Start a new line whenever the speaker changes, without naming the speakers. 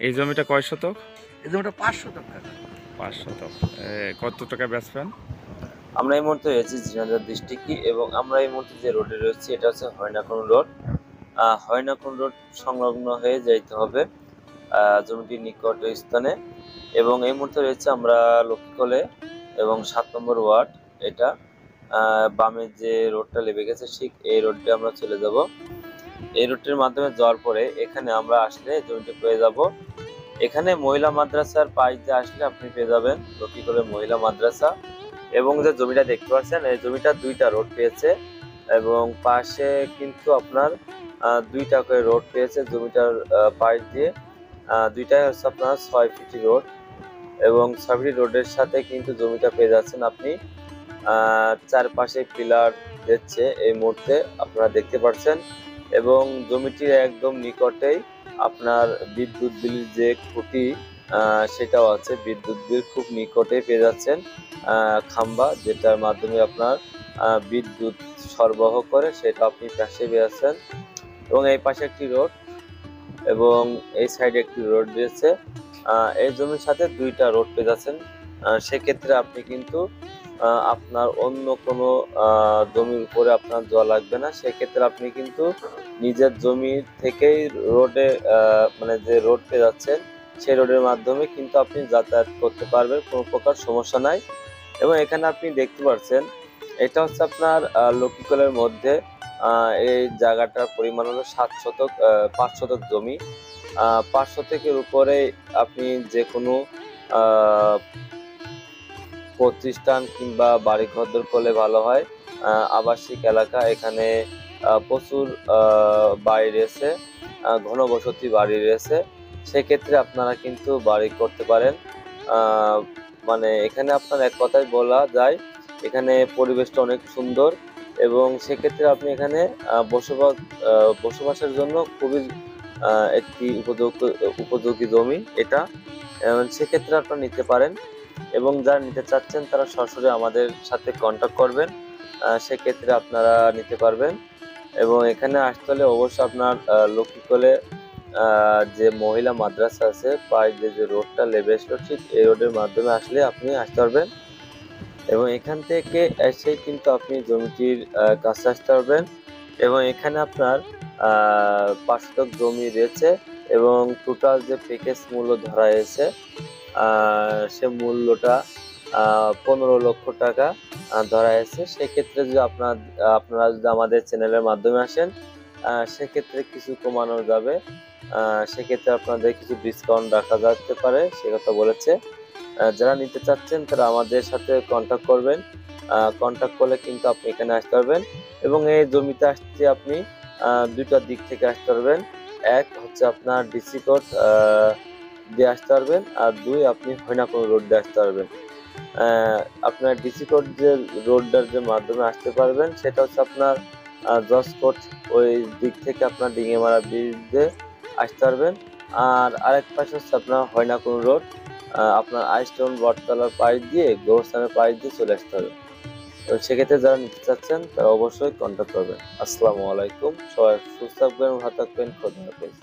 এই জমিটা কয় শতক?
এই জমিটা 500 টাকা।
5 শতক। কত টাকা বেচবেন?
আমরা এই মুহূর্তে রয়েছি ঝিনাইদহ ডিস্ট্রিক্টে এবং আমরা এই মুহূর্তে যে রোডে রয়েছি এটা হচ্ছে হরিণাকুণ্ড রোড। হরিণাকুণ্ড রোড সংলগ্ন হয়ে যাইতে হবে জমিটির নিকট স্থানে। এবং এই মুহূর্তে রয়েছে আমরা লক্ষ্মীকলে এবং 7 নম্বর ওয়ার্ড। এটা বামে যে রোডটা লেগে গেছে ঠিক এই রোডে আমরা চলে যাব। এই রোডটির মাধ্যমে যাওয়ার পরে এখানে আমরা আসলে জমিটি পেয়ে যাব। এখানে মহিলা মাদ্রাসার পাশ দিয়ে আসলে আপনি পেয়ে যাবেন লক্ষ্মীকলে মহিলা মাদ্রাসা। এবং যে জমিটা দেখতে পাচ্ছেন এই জমিটা 2টা রোড পেয়েছে এবং পাশে কিন্তু আপনার 2টা করে রোড পেয়েছে জমিটার পাশ দিয়ে। 2টাই হচ্ছে আপনার 6 ফিট রোড এবং 6 ফিট রোডের সাথে কিন্তু জমিটা পেয়ে যাচ্ছেন আপনি। চারপাশে পিলার দিচ্ছে এই মুহূর্তে আপনারা দেখতে পাচ্ছেন এবং জমিটির একদম নিকটেই আপনার বিদ্যুৎ বিল যে খুঁটি সেটাও আছে। বিদ্যুৎ বিল খুব নিকটে পেয়ে যাচ্ছেন খাম্বা যেটার মাধ্যমে আপনার বিদ্যুৎ সরবরাহ করে সেটা আপনি পাশে পেয়েছেন। এবং এই পাশে একটি রোড এবং এই সাইডে একটি রোড রয়েছে। এই জমির সাথে 2টা রোড পেয়ে যাচ্ছেন। সেক্ষেত্রে আপনি কিন্তু আপনার অন্য কোনো জমির উপরে আপনার জল লাগবে না। সেক্ষেত্রে আপনি কিন্তু নিজের জমি থেকেই রোডে মানে যে রোড পেয়ে যাচ্ছেন সেই রোডের মাধ্যমে কিন্তু আপনি যাতায়াত করতে পারবেন, কোনো প্রকার সমস্যা নাই। এবং এখানে আপনি দেখতে পাচ্ছেন এটা হচ্ছে আপনার লক্ষ্মীকলের মধ্যে এই জায়গাটার পরিমাণ হলো 7 শতক 5 শতক জমি। 5 শতকের উপরে আপনি যে কোনো প্রতিষ্ঠান কিংবা বাড়ি ঘরদোর করলে ভালো হয়। আবাসিক এলাকা এখানে প্রচুর বাড়ি রয়েছে, ঘনবসতি বাড়ি রয়েছে। সেক্ষেত্রে আপনারা কিন্তু বাড়ি করতে পারেন। মানে এখানে আপনার এক কথায় বলা যায় এখানে পরিবেশটা অনেক সুন্দর এবং সেক্ষেত্রে আপনি এখানে বসবাসের জন্য খুবই একটি উপযোগী জমি এটা। সেক্ষেত্রে আপনারা নিতে পারেন এবং যারা নিতে চাচ্ছেন তারা সরাসরি আমাদের সাথে কন্ট্যাক্ট করবেন। সেক্ষেত্রে আপনারা নিতে পারবেন। এবং এখানে আসতে হলে অবশ্যই আপনার লক্ষ্মীকলে যে মহিলা মাদ্রাসা আছে পাশ দিয়ে যে রোডটা লেবে এসলো ঠিক এই রোডের মাধ্যমে আসলে আপনি আসতে পারবেন। এবং এখান থেকে এসে কিন্তু আপনি জমিটির কাছে আসতে পারবেন। এবং এখানে আপনার 5 শতক জমি রয়েছে এবং টোটাল যে প্যাকেজ মূল্য ধরা হয়েছে সে মূল্যটা 15 লক্ষ টাকা ধরা হয়েছে। সেক্ষেত্রে যদি আপনারা যদি আমাদের চ্যানেলের মাধ্যমে আসেন সেক্ষেত্রে কিছু কমানো যাবে। সেক্ষেত্রে আপনাদের কিছু ডিসকাউন্ট রাখা যেতে পারে সে কথা বলেছে। যারা নিতে চাচ্ছেন তারা আমাদের সাথে কন্ট্যাক্ট করবেন। কন্ট্যাক্ট করলে কিন্তু আপনি এখানে আসতে পারবেন। এবং এই জমিতে আসতে আপনি 2টা দিক থেকে আসতে পারবেন। এক হচ্ছে আপনার ডিসি কোড দিয়ে আসতে পারবেন আর 2 আপনি হরিণাকুণ্ড রোড দিয়ে আসতে পারবেন। আপনার ডিসি কোড যে রোডটার যে মাধ্যমে আসতে পারবেন সেটা হচ্ছে আপনার জসকোট ওই দিক থেকে আপনার ডিঙেমারা ব্রিজ দিয়ে আসতে পারবেন। আর আরেক পাশে হচ্ছে আপনার হরিণাকুণ্ড রোড আপনার আইস্টোন বটতলার পাশ দিয়ে গোরস্থানের পাশ দিয়ে চলে আসতে হবে। তো সেক্ষেত্রে যারা নিতে চাচ্ছেন তারা অবশ্যই কন্ট্যাক্ট করবেন। আসসালামু আলাইকুম, সবাই সুস্থ থাকবেন, ভালো থাকবেন, খোদা হাফেজ।